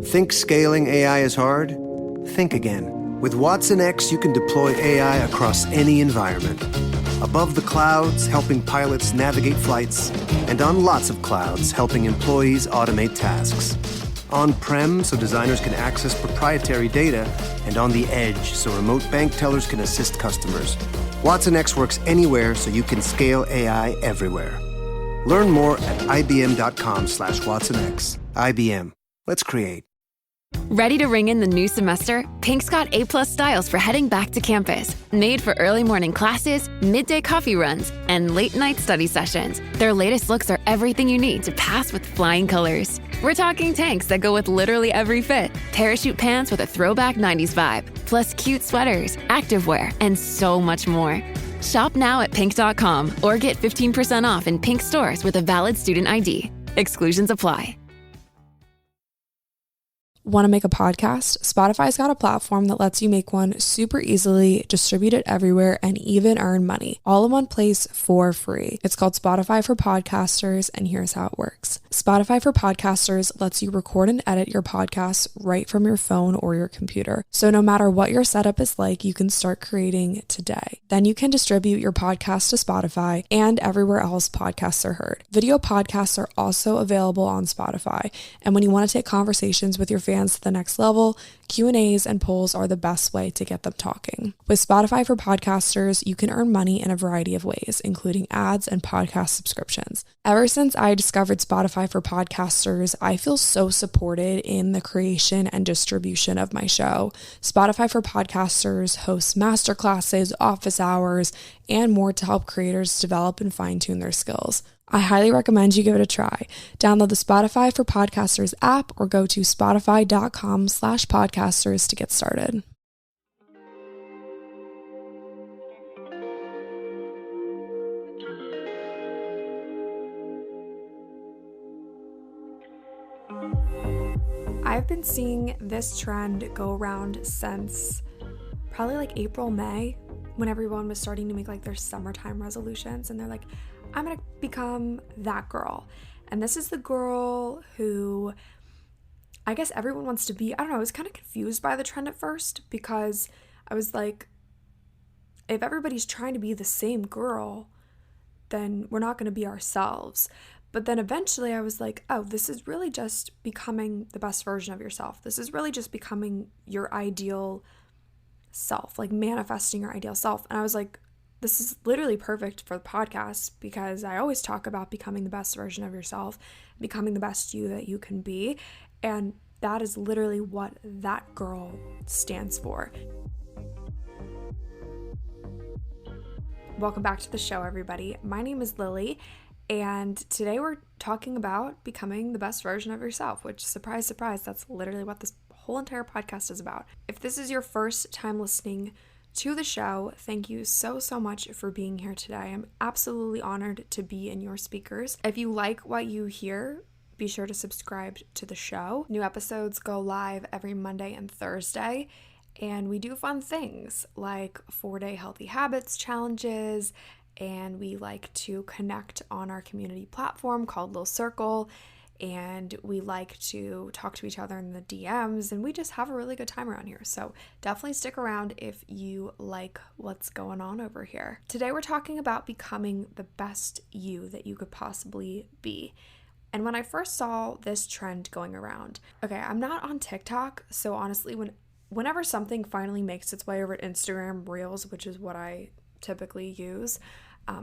Think scaling AI is hard? Think again. With Watson X, you can deploy AI across any environment. Above the clouds, helping pilots navigate flights, and on lots of clouds, helping employees automate tasks. On-prem, so designers can access proprietary data, and on the edge, so remote bank tellers can assist customers. Watson X works anywhere, so you can scale AI everywhere. Learn more at ibm.com/WatsonX. IBM. Let's create. Ready to ring in the new semester? Pink's got A+ styles for heading back to campus. Made for early morning classes, midday coffee runs, and late night study sessions. Their latest looks are everything you need to pass with flying colors. We're talking tanks that go with literally every fit, parachute pants with a throwback 90s vibe, plus cute sweaters, activewear, and so much more. Shop now at pink.com or get 15% off in Pink stores with a valid student ID. Exclusions apply. Want to make a podcast? Spotify's got a platform that lets you make one super easily, distribute it everywhere, and even earn money, all in one place for free. It's called Spotify for Podcasters, and here's how it works. Spotify for Podcasters lets you record and edit your podcasts right from your phone or your computer. So no matter what your setup is like, you can start creating today. Then you can distribute your podcast to Spotify and everywhere else podcasts are heard. Video podcasts are also available on Spotify, and when you want to take conversations with your fans to the next level, Q&As and polls are the best way to get them talking. With Spotify for Podcasters, you can earn money in a variety of ways, including ads and podcast subscriptions. Ever since I discovered Spotify for Podcasters, I feel so supported in the creation and distribution of my show. Spotify for Podcasters hosts masterclasses, office hours, and more to help creators develop and fine-tune their skills. I highly recommend you give it a try. Download the Spotify for Podcasters app or go to spotify.com/podcasters to get started. I've been seeing this trend go around since probably like April, May, when everyone was starting to make like their summertime resolutions, and they're like, I'm gonna become that girl. And this is the girl who I guess everyone wants to be. I don't know, I was kind of confused by the trend at first, because I was like, if everybody's trying to be the same girl, then we're not gonna be ourselves. But then eventually I was like, oh, this is really just becoming the best version of yourself. This is really just becoming your ideal self, like manifesting your ideal self. And I was like, this is literally perfect for the podcast, because I always talk about becoming the best version of yourself, becoming the best you that you can be. And that is literally what that girl stands for. Welcome back to the show, everybody. My name is Lily, and today we're talking about becoming the best version of yourself, which, surprise, surprise, that's literally what this whole entire podcast is about. If this is your first time listening to the show, thank you so much for being here today. I'm absolutely honored to be in your speakers. If you like what you hear, be sure to subscribe to the show. New episodes go live every Monday and Thursday, and we do fun things like 4-day healthy habits challenges, and we like to connect on our community platform called Little Circle, and we like to talk to each other in the DMs, and we just have a really good time around here. So definitely stick around if you like what's going on over here. Today we're talking about becoming the best you that you could possibly be. And when I first saw this trend going around, okay, I'm not on TikTok, so honestly, whenever something finally makes its way over to Instagram Reels, which is what I typically use,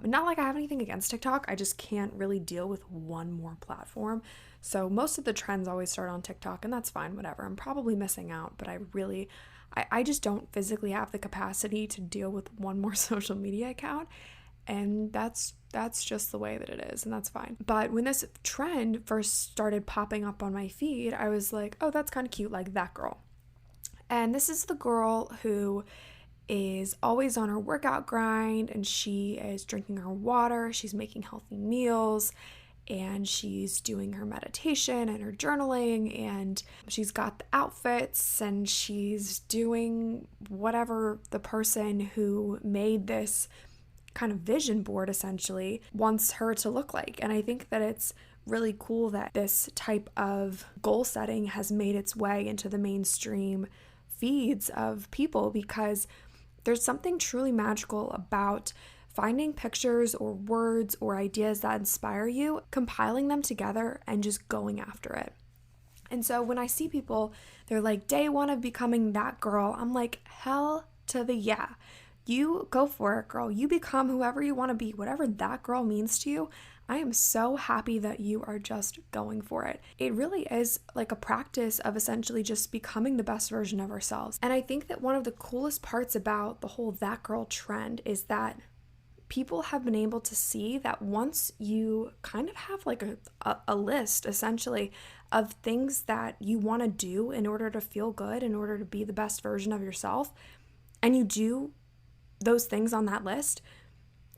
not like I have anything against TikTok, I just can't really deal with one more platform. So most of the trends always start on TikTok, and that's fine, whatever. I'm probably missing out, but I just don't physically have the capacity to deal with one more social media account, and that's just the way that it is, and that's fine. But when this trend first started popping up on my feed, I was like, oh, that's kind of cute, like that girl. And this is the girl who is always on her workout grind, and she is drinking her water, she's making healthy meals, and she's doing her meditation and her journaling, and she's got the outfits, and she's doing whatever the person who made this kind of vision board essentially wants her to look like. And I think that it's really cool that this type of goal setting has made its way into the mainstream feeds of people, because there's something truly magical about finding pictures or words or ideas that inspire you, compiling them together, and just going after it. And so when I see people, they're like, day one of becoming that girl, I'm like, hell to the yeah. You go for it, girl. You become whoever you want to be, whatever that girl means to you. I am so happy that you are just going for it. It really is like a practice of essentially just becoming the best version of ourselves. And I think that one of the coolest parts about the whole that girl trend is that people have been able to see that once you kind of have like a list essentially of things that you want to do in order to feel good, in order to be the best version of yourself, and you do those things on that list,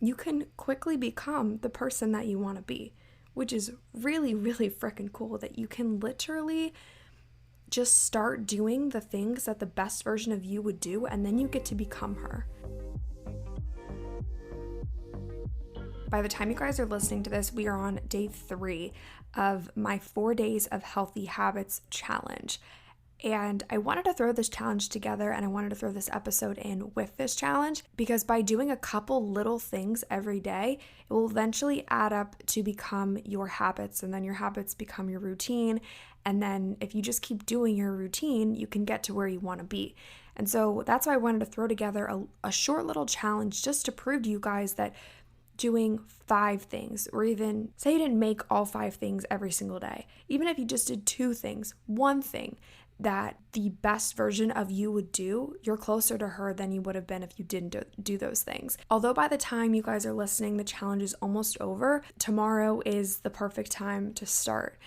you can quickly become the person that you want to be, which is really, really freaking cool, that you can literally just start doing the things that the best version of you would do, and then you get to become her. By the time you guys are listening to this, we are on day 3 of my 4 days of healthy habits challenge. And I wanted to throw this challenge together, and I wanted to throw this episode in with this challenge, because by doing a couple little things every day, it will eventually add up to become your habits, and then your habits become your routine. And then if you just keep doing your routine, you can get to where you want to be. And so that's why I wanted to throw together a short little challenge just to prove to you guys that doing 5 things, or even say you didn't make all 5 things every single day, even if you just did 2 things, 1 thing that the best version of you would do, you're closer to her than you would have been if you didn't do those things. Although by the time you guys are listening, the challenge is almost over, tomorrow is the perfect time to start.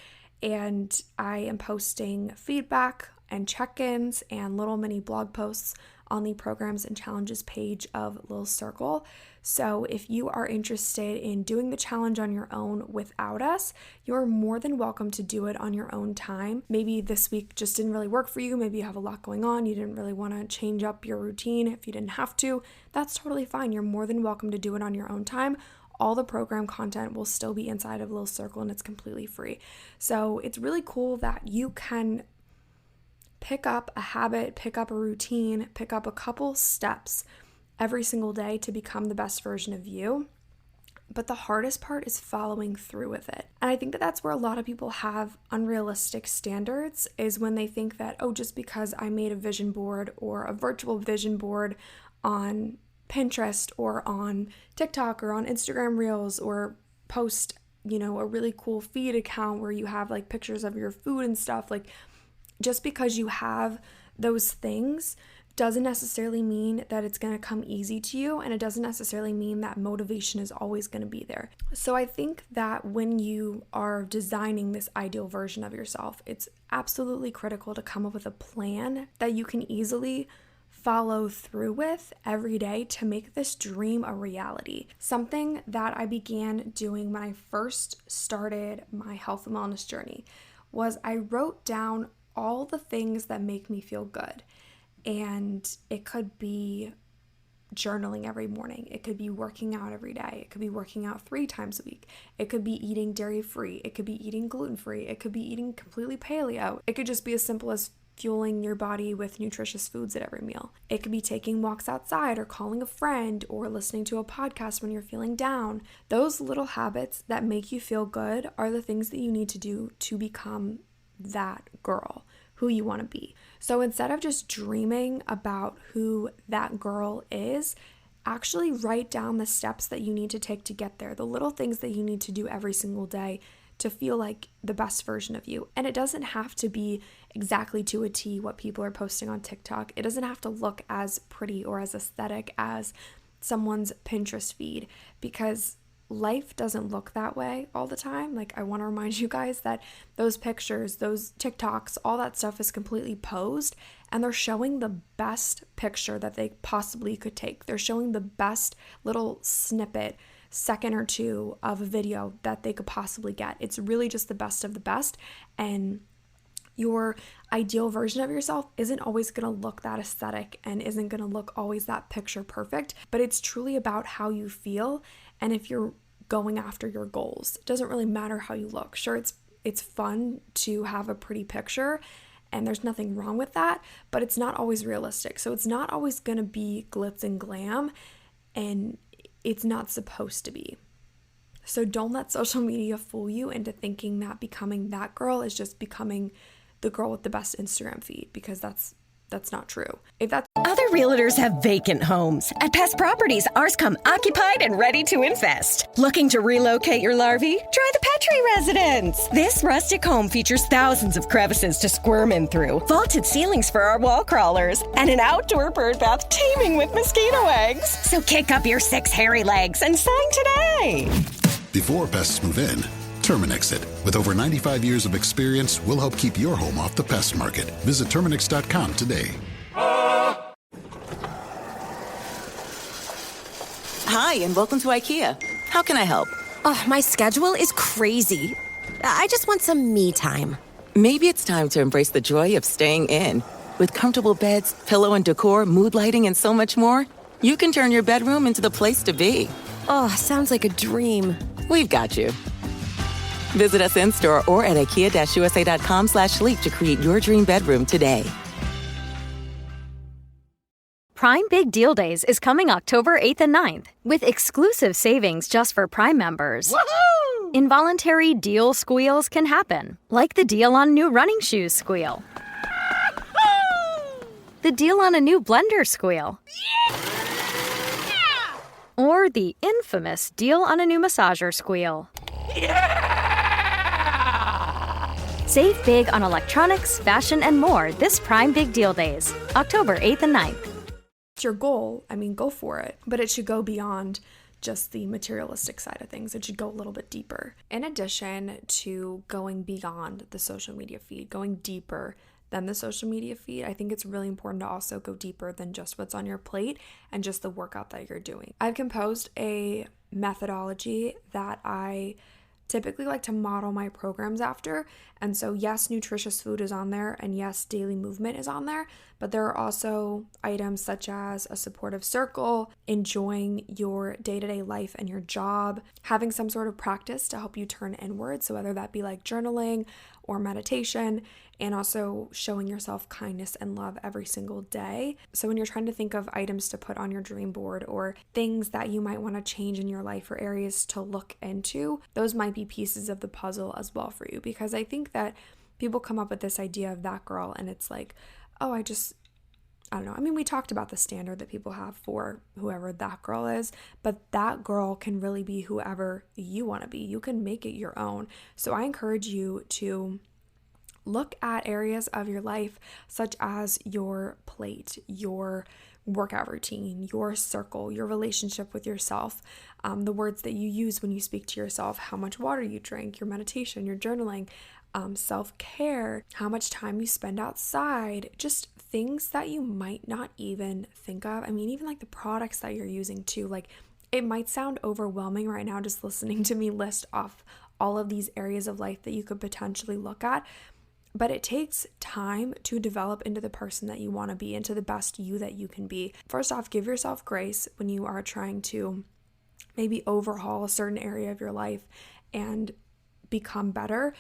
And I am posting feedback and check-ins and little mini blog posts on the programs and challenges page of Lil Circle. So if you are interested in doing the challenge on your own without us, you're more than welcome to do it on your own time. Maybe this week just didn't really work for you. Maybe you have a lot going on. You didn't really want to change up your routine. If you didn't have to, that's totally fine. You're more than welcome to do it on your own time. All the program content will still be inside of Lil Circle, and it's completely free. So it's really cool that you can pick up a habit, pick up a routine, pick up a couple steps every single day to become the best version of you. But the hardest part is following through with it. And I think that that's where a lot of people have unrealistic standards, is when they think that, oh, just because I made a vision board or a virtual vision board on Pinterest or on TikTok or on Instagram Reels, or post, a really cool feed account where you have like pictures of your food and stuff, like just because you have those things doesn't necessarily mean that it's going to come easy to you, and it doesn't necessarily mean that motivation is always going to be there. So I think that when you are designing this ideal version of yourself, it's absolutely critical to come up with a plan that you can easily follow through with every day to make this dream a reality. Something that I began doing when I first started my health and wellness journey was I wrote down all the things that make me feel good. And it could be journaling every morning. It could be working out every day. It could be working out 3 times a week. It could be eating dairy-free. It could be eating gluten-free. It could be eating completely paleo. It could just be as simple as fueling your body with nutritious foods at every meal. It could be taking walks outside, or calling a friend, or listening to a podcast when you're feeling down. Those little habits that make you feel good are the things that you need to do to become that girl, who you want to be. So instead of just dreaming about who that girl is, actually write down the steps that you need to take to get there, the little things that you need to do every single day to feel like the best version of you. And it doesn't have to be exactly to a T what people are posting on TikTok. It doesn't have to look as pretty or as aesthetic as someone's Pinterest feed, because life doesn't look that way all the time. Like, I want to remind you guys that those pictures, those TikToks, all that stuff is completely posed, and they're showing the best picture that they possibly could take. They're showing the best little snippet, second or 2 of a video that they could possibly get. It's really just the best of the best, and your ideal version of yourself isn't always going to look that aesthetic and isn't going to look always that picture perfect, but it's truly about how you feel. And if you're going after your goals. It doesn't really matter how you look. Sure, it's fun to have a pretty picture, and there's nothing wrong with that, but it's not always realistic. So it's not always going to be glitz and glam, and it's not supposed to be. So don't let social media fool you into thinking that becoming that girl is just becoming the girl with the best Instagram feed, because that's not true. Other realtors have vacant homes. At Pest Properties, ours come occupied and ready to invest. Looking to relocate your larvae? Try the Petri Residence. This rustic home features thousands of crevices to squirm in through, vaulted ceilings for our wall crawlers, and an outdoor bird bath teeming with mosquito eggs. So kick up your 6 hairy legs and sign today. Before pests move in, Terminix it. With over 95 years of experience, we'll help keep your home off the pest market. Visit Terminix.com today. Hi, and welcome to IKEA. How can I help? Oh, my schedule is crazy. I just want some me time. Maybe it's time to embrace the joy of staying in. With comfortable beds, pillow and decor, mood lighting, and so much more, you can turn your bedroom into the place to be. Oh, sounds like a dream. We've got you. Visit us in-store or at IKEA-USA.com/sleep to create your dream bedroom today. Prime Big Deal Days is coming October 8th and 9th with exclusive savings just for Prime members. Woohoo! Involuntary deal squeals can happen, like the deal on new running shoes squeal. The deal on a new blender squeal. Yeah! Or the infamous deal on a new massager squeal. Yeah! Save big on electronics, fashion, and more this Prime Big Deal Days, October 8th and 9th. It's your goal, I mean, go for it. But it should go beyond just the materialistic side of things. It should go a little bit deeper. In addition to going beyond the social media feed, going deeper than the social media feed, I think it's really important to also go deeper than just what's on your plate and just the workout that you're doing. I've composed a methodology that I typically like to model my programs after. And so yes, nutritious food is on there, and yes, daily movement is on there, but there are also items such as a supportive circle, enjoying your day-to-day life and your job, having some sort of practice to help you turn inward. So whether that be like journaling or meditation, and also showing yourself kindness and love every single day. So when you're trying to think of items to put on your dream board or things that you might want to change in your life or areas to look into, those might be pieces of the puzzle as well for you. Because I think that people come up with this idea of that girl, and it's like, oh, I don't know. I mean, we talked about the standard that people have for whoever that girl is, but that girl can really be whoever you want to be. You can make it your own. So I encourage you to look at areas of your life such as your plate, your workout routine, your circle, your relationship with yourself, the words that you use when you speak to yourself, how much water you drink, your meditation, your journaling, self-care, how much time you spend outside, just things that you might not even think of. I mean, even like the products that you're using too, like it might sound overwhelming right now just listening to me list off all of these areas of life that you could potentially look at. But it takes time to develop into the person that you want to be, into the best you that you can be. First off, give yourself grace when you are trying to maybe overhaul a certain area of your life and become better.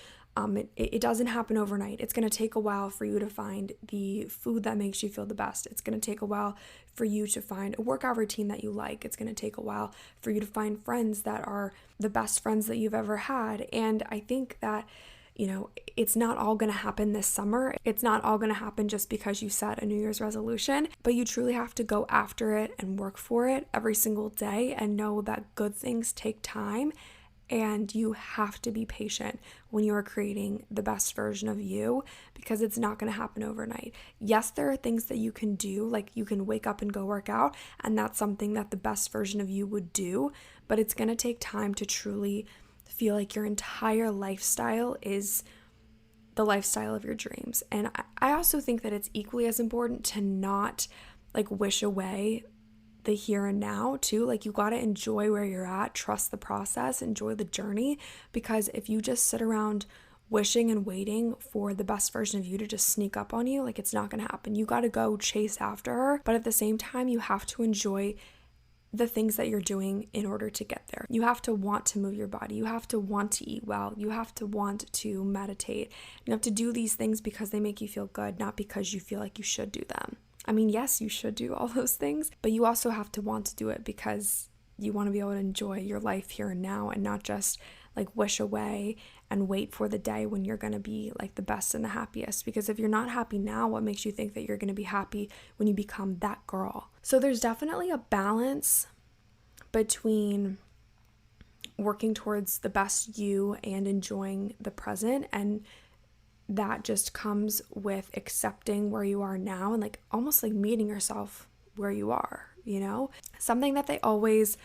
It doesn't happen overnight. It's going to take a while for you to find the food that makes you feel the best. It's going to take a while for you to find a workout routine that you like. It's going to take a while for you to find friends that are the best friends that you've ever had. And I think that, you know, it's not all going to happen this summer. It's not all going to happen just because you set a New Year's resolution, but you truly have to go after it and work for it every single day and know that good things take time, and you have to be patient when you are creating the best version of you, because it's not going to happen overnight. Yes, there are things that you can do, like you can wake up and go work out, and that's something that the best version of you would do, but it's going to take time to truly feel like your entire lifestyle is the lifestyle of your dreams. And I also think that it's equally as important to not like wish away the here and now too. Like you got to enjoy where you're at, trust the process, enjoy the journey, because if you just sit around wishing and waiting for the best version of you to just sneak up on you, like it's not going to happen. You got to go chase after her, but at the same time you have to enjoy the things that you're doing in order to get there. You have to want to move your body. You have to want to eat well. You have to want to meditate. You have to do these things because they make you feel good, not because you feel like you should do them. I mean, yes, you should do all those things, but you also have to want to do it because you want to be able to enjoy your life here and now and not just like wish away and wait for the day when you're going to be like the best and the happiest. Because if you're not happy now, what makes you think that you're going to be happy when you become that girl? So there's definitely a balance between working towards the best you and enjoying the present, and that just comes with accepting where you are now and like almost like meeting yourself where you are, you know? Something that they always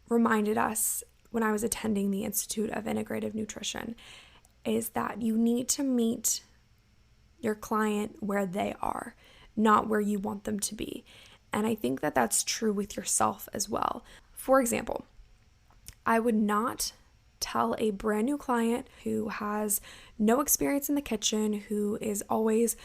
reminded us when I was attending the Institute of Integrative Nutrition is that you need to meet your client where they are, not where you want them to be. And I think that that's true with yourself as well. For example, I would not tell a brand new client who has no experience in the kitchen, who is always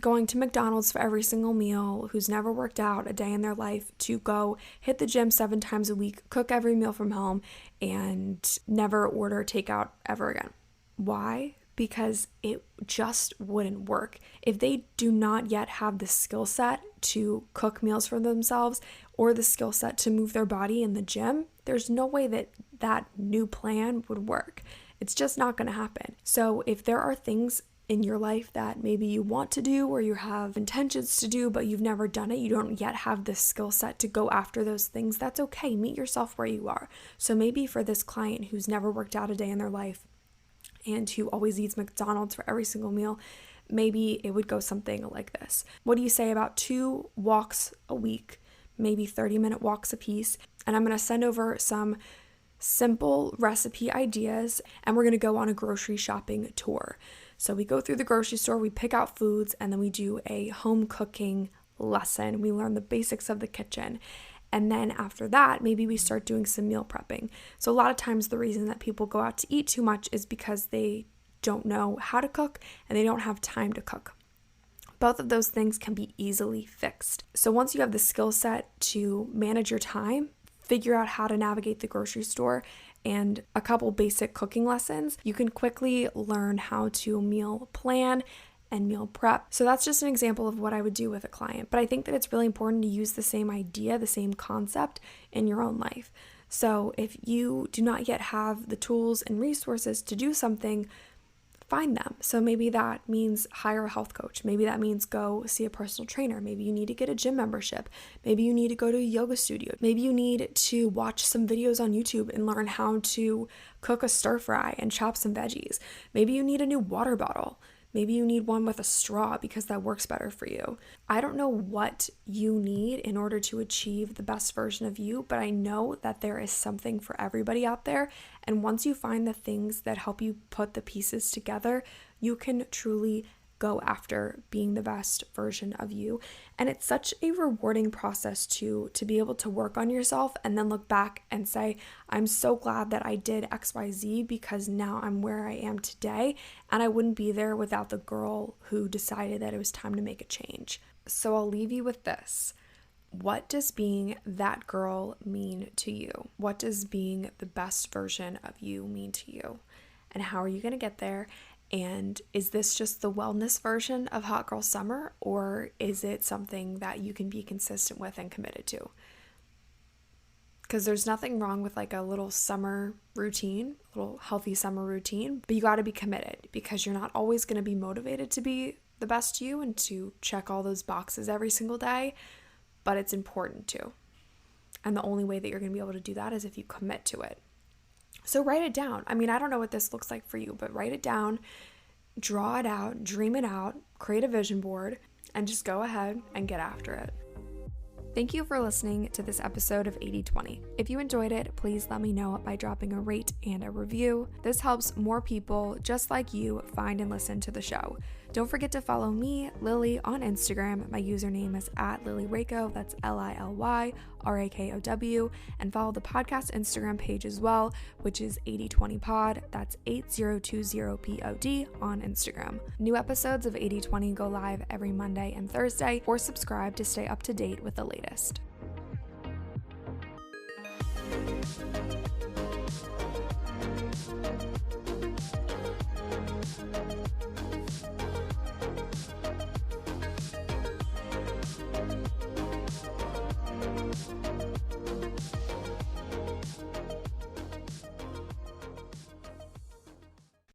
going to McDonald's for every single meal, who's never worked out a day in their life, to go hit the gym 7 times a week, cook every meal from home, and never order takeout ever again. Why? Because it just wouldn't work. If they do not yet have the skill set to cook meals for themselves or the skill set to move their body in the gym, there's no way that that new plan would work. It's just not going to happen. So if there are things in your life that maybe you want to do or you have intentions to do, but you've never done it, you don't yet have the skill set to go after those things, that's okay. Meet yourself where you are. So maybe for this client who's never worked out a day in their life and who always eats McDonald's for every single meal, maybe it would go something like this. What do you say about 2 walks a week, maybe 30-minute walks a piece? And I'm going to send over some simple recipe ideas, and we're going to go on a grocery shopping tour. So we go through the grocery store, we pick out foods, and then we do a home cooking lesson. We learn the basics of the kitchen. And then after that, maybe we start doing some meal prepping. So a lot of times the reason that people go out to eat too much is because they don't know how to cook and they don't have time to cook. Both of those things can be easily fixed. So once you have the skill set to manage your time, figure out how to navigate the grocery store, and a couple basic cooking lessons, you can quickly learn how to meal plan and meal prep. So that's just an example of what I would do with a client. But I think that it's really important to use the same idea, the same concept in your own life. So if you do not yet have the tools and resources to do something, find them. So maybe that means hire a health coach. Maybe that means go see a personal trainer. Maybe you need to get a gym membership. Maybe you need to go to a yoga studio. Maybe you need to watch some videos on YouTube and learn how to cook a stir fry and chop some veggies. Maybe you need a new water bottle. Maybe you need one with a straw because that works better for you. I don't know what you need in order to achieve the best version of you, but I know that there is something for everybody out there. And once you find the things that help you put the pieces together, you can truly go after being the best version of you. And it's such a rewarding process to be able to work on yourself and then look back and say, I'm so glad that I did XYZ because now I'm where I am today, and I wouldn't be there without the girl who decided that it was time to make a change. So I'll leave you with this. What does being that girl mean to you? What does being the best version of you mean to you? And how are you going to get there? And is this just the wellness version of Hot Girl Summer, or is it something that you can be consistent with and committed to? Because there's nothing wrong with like a little summer routine, a little healthy summer routine, but you got to be committed because you're not always going to be motivated to be the best you and to check all those boxes every single day, but it's important to. And the only way that you're going to be able to do that is if you commit to it. So write it down. I mean, I don't know what this looks like for you, but write it down, draw it out, dream it out, create a vision board, and just go ahead and get after it. Thank you for listening to this episode of 80/20. If you enjoyed it, please let me know by dropping a rate and a review. This helps more people just like you find and listen to the show. Don't forget to follow me, Lily, on Instagram. My username is @LilyRakow. That's LILYRAKOW. And follow the podcast Instagram page as well, which is 8020pod. That's 8020pod on Instagram. New episodes of 80/20 go live every Monday and Thursday, or subscribe to stay up to date with the latest.